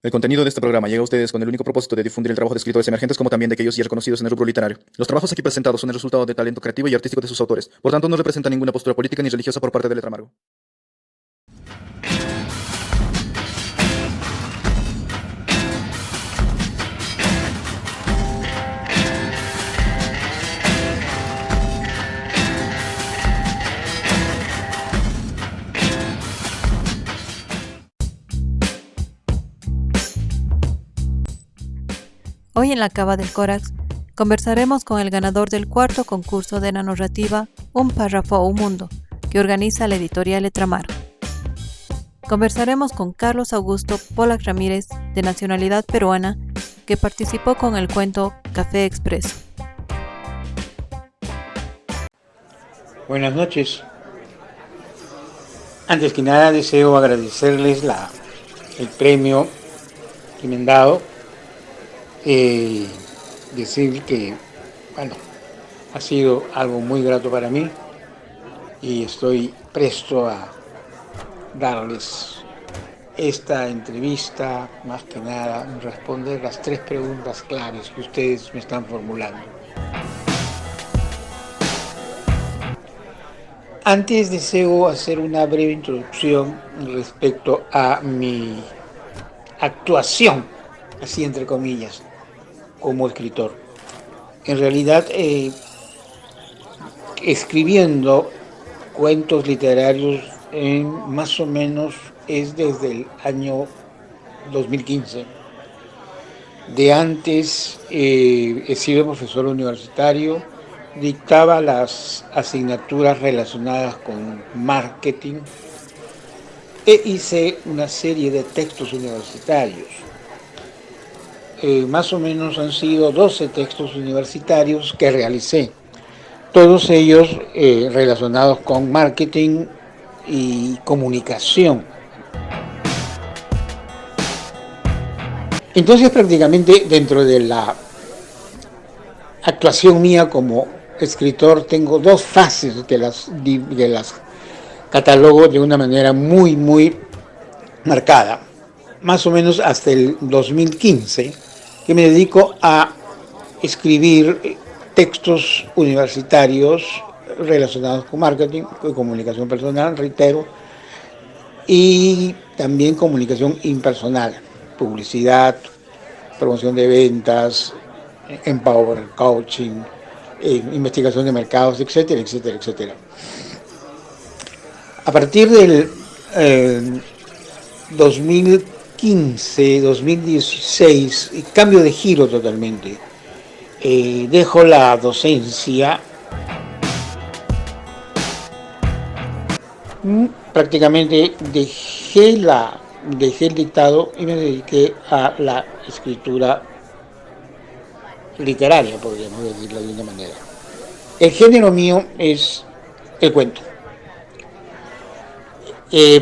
El contenido de este programa llega a ustedes con el único propósito de difundir el trabajo de escritores emergentes como también de aquellos ya reconocidos en el rubro literario. Los trabajos aquí presentados son el resultado de talento creativo y artístico de sus autores, por tanto no representan ninguna postura política ni religiosa por parte de Letra Amargo. Hoy en la Cava del Córax conversaremos con el ganador del cuarto concurso de la narrativa Un párrafo o un mundo, que organiza la editorial Letra Amargo. Conversaremos con Carlos Augusto Pollack Ramírez, de nacionalidad peruana, que participó con el cuento Café Expreso. Buenas noches. Antes que nada deseo agradecerles el premio que me han dado. Decir que, ha sido algo muy grato para mí y estoy presto a darles esta entrevista, más que nada, responder las 3 preguntas claves que ustedes me están formulando. Antes deseo hacer una breve introducción respecto a mi actuación, así entre comillas, como escritor. En realidad, escribiendo cuentos literarios más o menos es desde el año 2015. De antes he sido profesor universitario, dictaba las asignaturas relacionadas con marketing e hice una serie de textos universitarios. Más o menos han sido 12 textos universitarios que realicé, todos ellos relacionados con marketing y comunicación. Entonces, prácticamente dentro de la actuación mía como escritor tengo 2 fases que las catalogo de una manera muy, muy marcada. Más o menos hasta el 2015, que me dedico a escribir textos universitarios relacionados con marketing, con comunicación personal, reitero, y también comunicación impersonal, publicidad, promoción de ventas, empower, coaching, investigación de mercados, etcétera, etcétera, etcétera. A partir del 2015, 2016, cambio de giro totalmente. Dejo la docencia, prácticamente dejé el dictado y me dediqué a la escritura literaria, podríamos decirlo de una manera. El género mío es el cuento,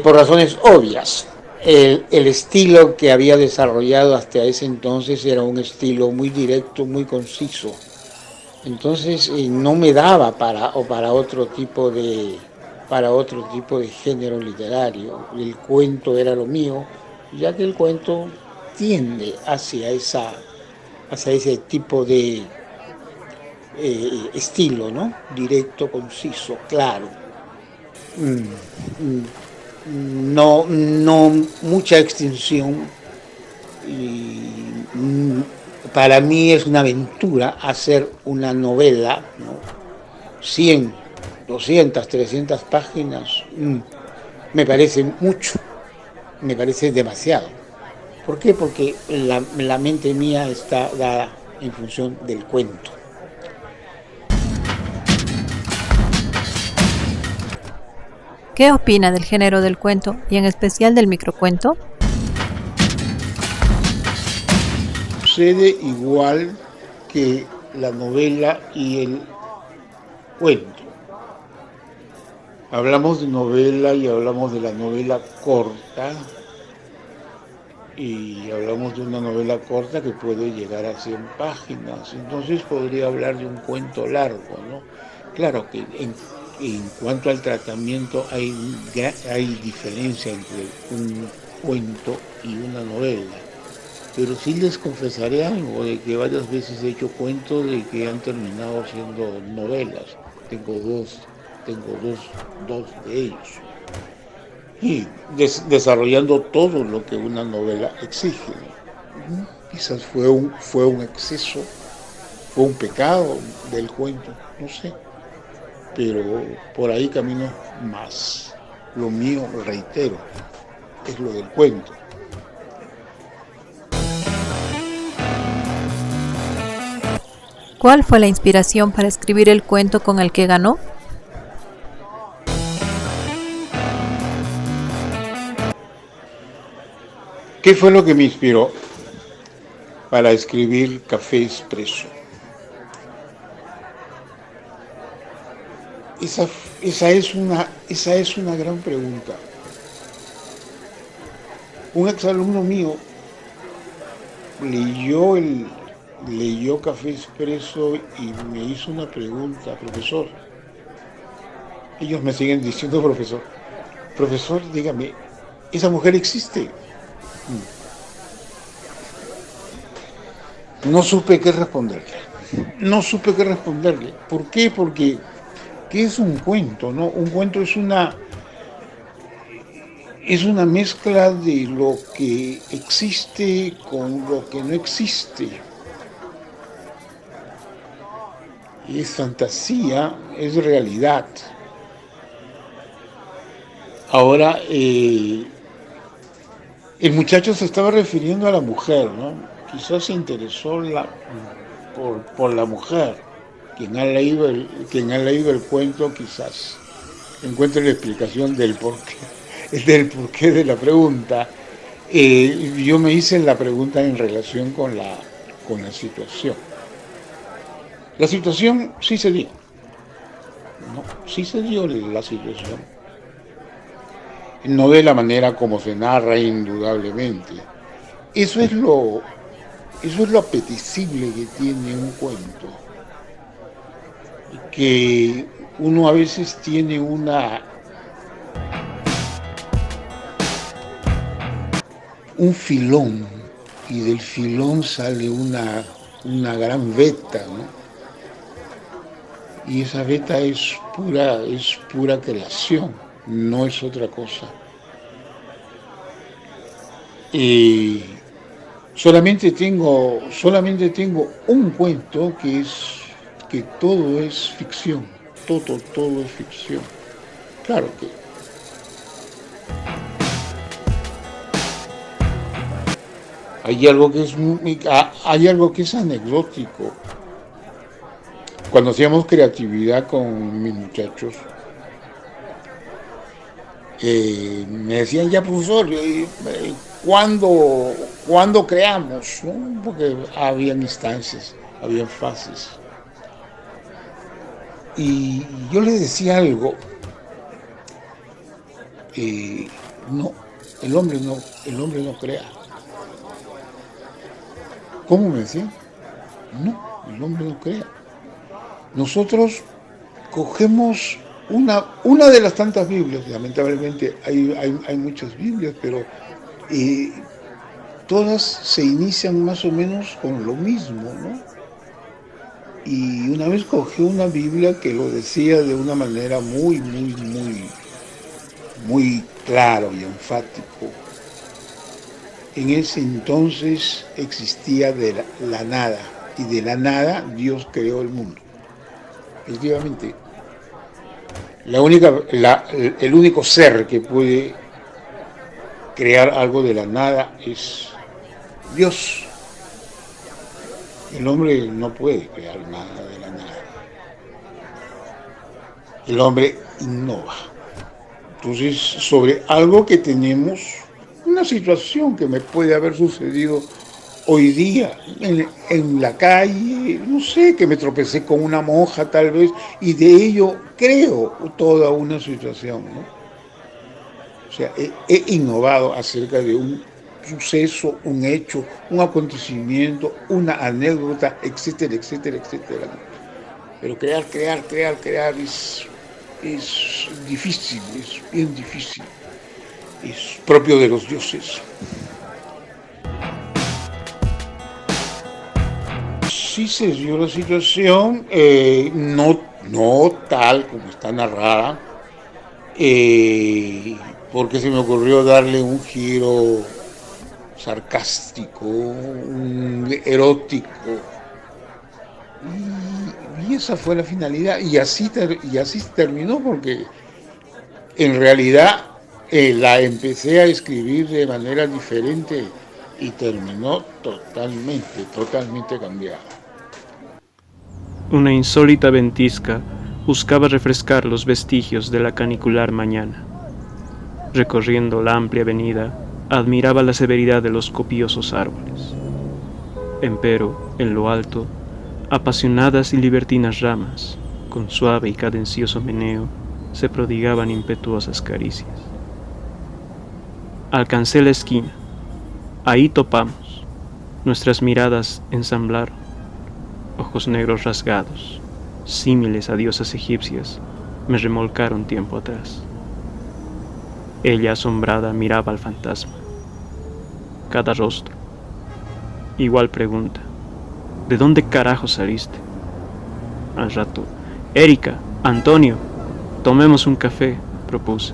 por razones obvias. El estilo que había desarrollado hasta ese entonces era un estilo muy directo, muy conciso. Entonces no me daba para otro tipo de género literario. El cuento era lo mío, ya que el cuento tiende hacia ese tipo de estilo, ¿no? Directo, conciso, claro. No mucha extensión, y para mí es una aventura hacer una novela, ¿no? 100, 200, 300 páginas, me parece mucho, me parece demasiado. ¿Por qué? Porque la mente mía está dada en función del cuento. ¿Qué opina del género del cuento y en especial del microcuento? Sucede igual que la novela y el cuento. Hablamos de novela y hablamos de la novela corta, y hablamos de una novela corta que puede llegar a 100 páginas. Entonces podría hablar de un cuento largo, ¿no? Claro que en cuanto al tratamiento hay diferencia entre un cuento y una novela. Pero sí les confesaré algo, de que varias veces he hecho cuentos de que han terminado siendo novelas. Tengo dos de ellos. Y desarrollando todo lo que una novela exige, ¿no? Quizás fue un exceso, fue un pecado del cuento, no sé. Pero por ahí camino más. Lo mío, reitero, es lo del cuento. ¿Cuál fue la inspiración para escribir el cuento con el que ganó? ¿Qué fue lo que me inspiró para escribir Café Expreso? Esa es una gran pregunta. Un exalumno mío leyó Café Expreso y me hizo una pregunta: profesor. Ellos me siguen diciendo profesor, dígame, ¿esa mujer existe? No supe qué responderle. ¿Por qué? Porque ¿qué es un cuento, no? Un cuento es una mezcla de lo que existe con lo que no existe. Es fantasía, es realidad. Ahora, el muchacho se estaba refiriendo a la mujer, ¿no? Quizás se interesó por la mujer. Quien ha leído el cuento quizás encuentre la explicación del porqué de la pregunta. Yo me hice la pregunta en relación con la situación. La situación sí se dio. ¿No? Sí se dio la situación. No de la manera como se narra, indudablemente. Eso es lo apetecible que tiene un cuento. Que uno a veces tiene un filón, y del filón sale una gran veta, ¿no? Y esa veta es pura creación, no es otra cosa. Y solamente tengo un cuento que todo es ficción, todo es ficción. Claro que hay algo que es anecdótico. Cuando hacíamos creatividad con mis muchachos, me decían: ya, profesor, ¿cuándo creamos? ¿No? Porque habían instancias, habían fases. Y yo les decía algo: no, el hombre no crea. ¿Cómo me decían? No, el hombre no crea. Nosotros cogemos una de las tantas Biblias, lamentablemente hay muchas Biblias, pero todas se inician más o menos con lo mismo, ¿no? Y una vez cogí una Biblia que lo decía de una manera muy claro y enfático. En ese entonces existía de la nada, y de la nada Dios creó el mundo. Efectivamente, el único ser que puede crear algo de la nada es Dios. El hombre no puede crear nada de la nada. El hombre innova. Entonces, sobre algo que tenemos, una situación que me puede haber sucedido hoy día en la calle, no sé, que me tropecé con una monja tal vez, y de ello creo toda una situación, ¿no? O sea, he innovado acerca de un suceso, un hecho, un acontecimiento, una anécdota, etcétera, etcétera, etcétera. Pero crear es difícil, es bien difícil, es propio de los dioses. sí se dio la situación, no tal como está narrada, porque se me ocurrió darle un giro sarcástico, erótico. Y esa fue la finalidad. Y así terminó, porque en realidad la empecé a escribir de manera diferente y terminó totalmente cambiada. Una insólita ventisca buscaba refrescar los vestigios de la canicular mañana. Recorriendo la amplia avenida, admiraba la severidad de los copiosos árboles. Empero, en lo alto, apasionadas y libertinas ramas, con suave y cadencioso meneo, se prodigaban impetuosas caricias. Alcancé la esquina. Ahí topamos. Nuestras miradas ensamblaron. Ojos negros rasgados, símiles a diosas egipcias, me remolcaron tiempo atrás. Ella, asombrada, miraba al fantasma. Cada rostro, igual pregunta: ¿de dónde carajo saliste? Al rato: Erika, Antonio, tomemos un café, propuse.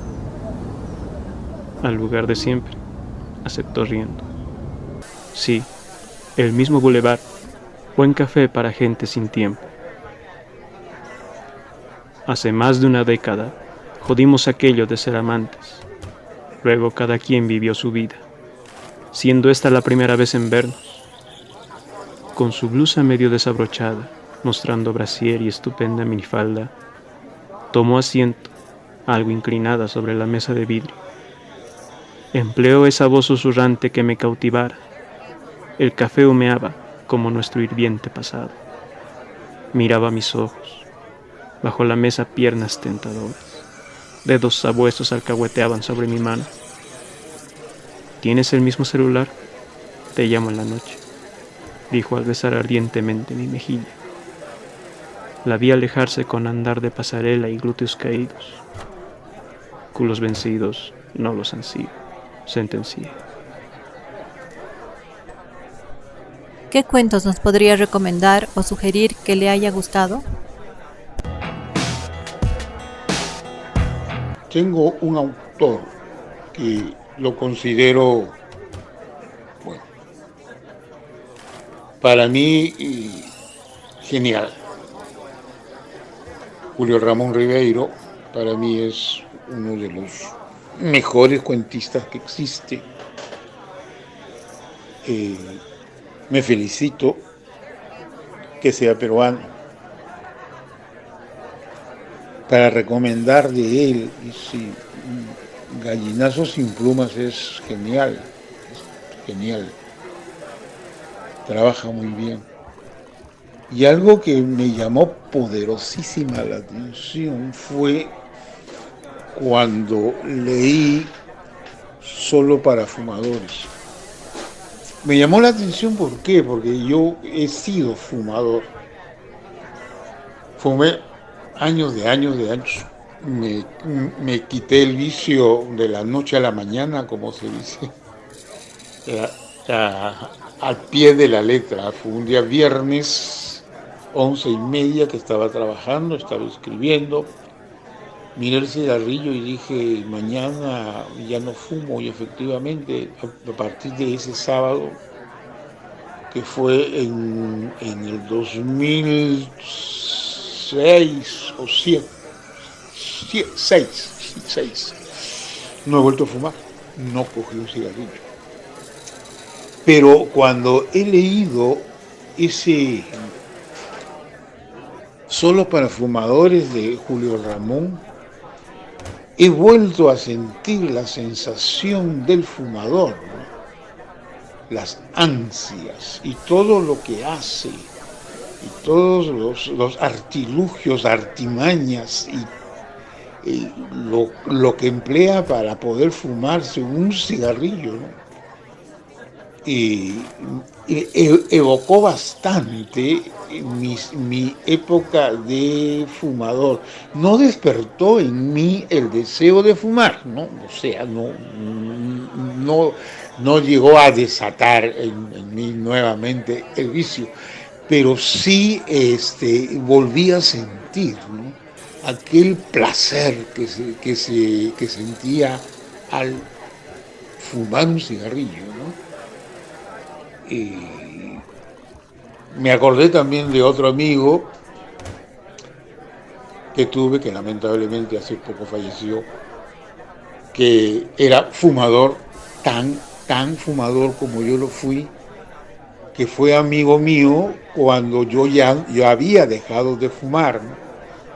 Al lugar de siempre, aceptó riendo. Sí, el mismo bulevar, buen café para gente sin tiempo. Hace más de una década jodimos aquello de ser amantes. Luego cada quien vivió su vida, siendo esta la primera vez en vernos. Con su blusa medio desabrochada, mostrando brasier y estupenda minifalda, tomó asiento, algo inclinada sobre la mesa de vidrio. Empleó esa voz susurrante que me cautivara. El café humeaba como nuestro hirviente pasado. Miraba mis ojos. Bajo la mesa, piernas tentadoras. Dedos sabuesos alcahueteaban sobre mi mano. ¿Tienes el mismo celular? Te llamo en la noche, dijo al besar ardientemente mi mejilla. La vi alejarse con andar de pasarela y glúteos caídos. Culos vencidos no los ansío, sentencié. ¿Qué cuentos nos podría recomendar o sugerir que le haya gustado? Tengo un autor que lo considero, bueno, para mí genial. Julio Ramón Ribeiro, para mí es uno de los mejores cuentistas que existe. Me felicito que sea peruano. Para recomendar de él, sí, Gallinazo sin plumas es genial, trabaja muy bien. Y algo que me llamó poderosísima la atención fue cuando leí Solo para fumadores. Me llamó la atención, ¿por qué? Porque yo he sido fumador. Fumé años. Me quité el vicio de la noche a la mañana, como se dice, al pie de la letra. Fue un día viernes, 11:30, que estaba trabajando, estaba escribiendo. Miré el cigarrillo y dije, mañana ya no fumo. Y efectivamente, a partir de ese sábado, que fue en el 2006 o 6, no he vuelto a fumar, no cogí un cigarrillo. Pero cuando he leído ese Solo para fumadores de Julio Ramón, he vuelto a sentir la sensación del fumador, ¿no? Las ansias y todo lo que hace, y todos los artilugios, artimañas y lo que emplea para poder fumarse un cigarrillo, ¿no? Y evocó bastante mi época de fumador. No despertó en mí el deseo de fumar, ¿no? O sea, no llegó a desatar en mí nuevamente el vicio, pero sí volví a sentir, ¿no?, aquel placer que sentía al fumar un cigarrillo, ¿no? Y me acordé también de otro amigo que tuve, que lamentablemente hace poco falleció, que era fumador, tan fumador como yo lo fui, que fue amigo mío cuando yo había dejado de fumar, ¿no?,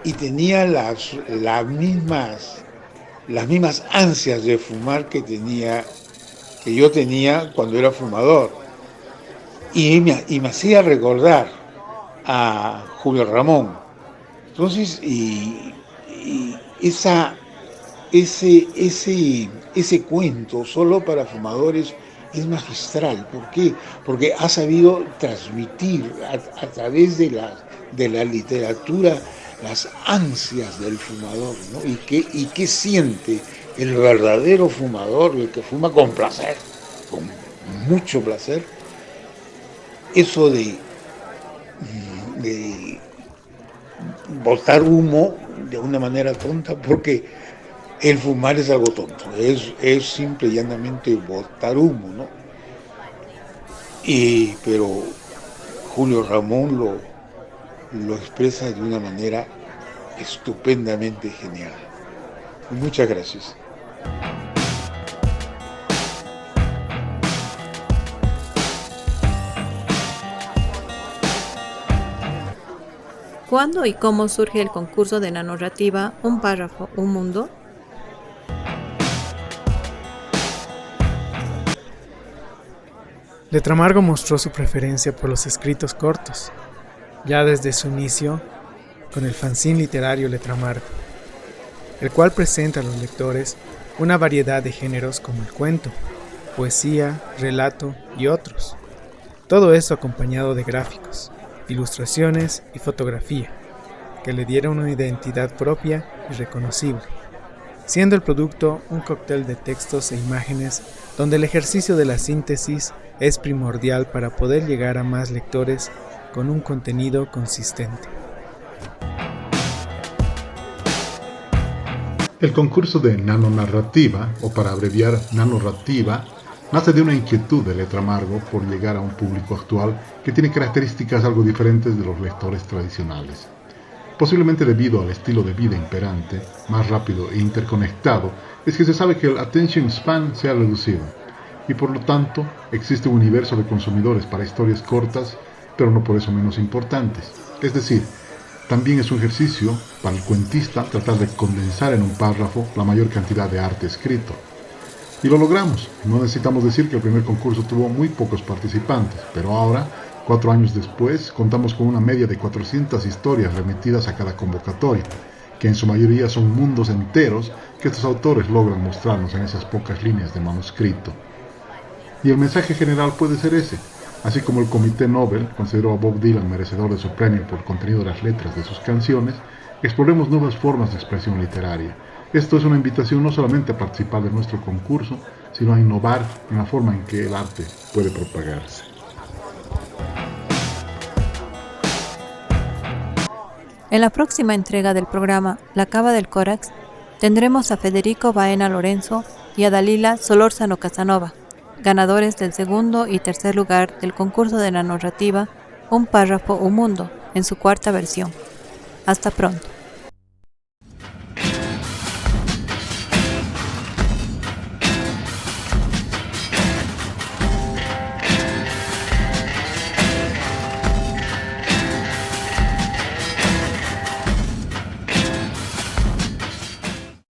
y tenía las mismas ansias de fumar que yo tenía cuando era fumador. Y me hacía recordar a Julio Ramón. Entonces, ese cuento solo para fumadores es magistral. ¿Por qué? Porque ha sabido transmitir a través de la literatura las ansias del fumador, ¿no? Y qué siente el verdadero fumador, el que fuma con placer, con mucho placer. Eso de botar humo de una manera tonta, porque el fumar es algo tonto, es simple y llanamente botar humo, ¿no? Pero Julio Ramón lo expresa de una manera estupendamente genial. Muchas gracias. ¿Cuándo y cómo surge el concurso de narrativa Un párrafo, un mundo? Letramargo mostró su preferencia por los escritos cortos, ya desde su inicio con el fanzine literario Letramargo, el cual presenta a los lectores una variedad de géneros como el cuento, poesía, relato y otros. Todo esto acompañado de gráficos, ilustraciones y fotografía, que le dieron una identidad propia y reconocible, siendo el producto un cóctel de textos e imágenes donde el ejercicio de la síntesis es primordial para poder llegar a más lectores con un contenido consistente. El concurso de nanonarrativa, o para abreviar nanorrativa, nace de una inquietud de Letramargo por llegar a un público actual que tiene características algo diferentes de los lectores tradicionales. Posiblemente debido al estilo de vida imperante, más rápido e interconectado, es que se sabe que el attention span se ha reducido, y por lo tanto existe un universo de consumidores para historias cortas, pero no por eso menos importantes. Es decir, también es un ejercicio para el cuentista tratar de condensar en un párrafo la mayor cantidad de arte escrito. Y lo logramos. No necesitamos decir que el primer concurso tuvo muy pocos participantes, pero ahora, 4 años después, contamos con una media de 400 historias remitidas a cada convocatoria, que en su mayoría son mundos enteros que estos autores logran mostrarnos en esas pocas líneas de manuscrito. Y el mensaje general puede ser ese. Así como el Comité Nobel consideró a Bob Dylan merecedor de su premio por el contenido de las letras de sus canciones, exploremos nuevas formas de expresión literaria. Esto es una invitación no solamente a participar de nuestro concurso, sino a innovar en la forma en que el arte puede propagarse. En la próxima entrega del programa La Cava del Córax, tendremos a Federico Baena Lorenzo y a Dalila Solórzano Casanova, ganadores del segundo y tercer lugar del concurso de la narrativa Un párrafo, un mundo, en su 4ª versión. Hasta pronto.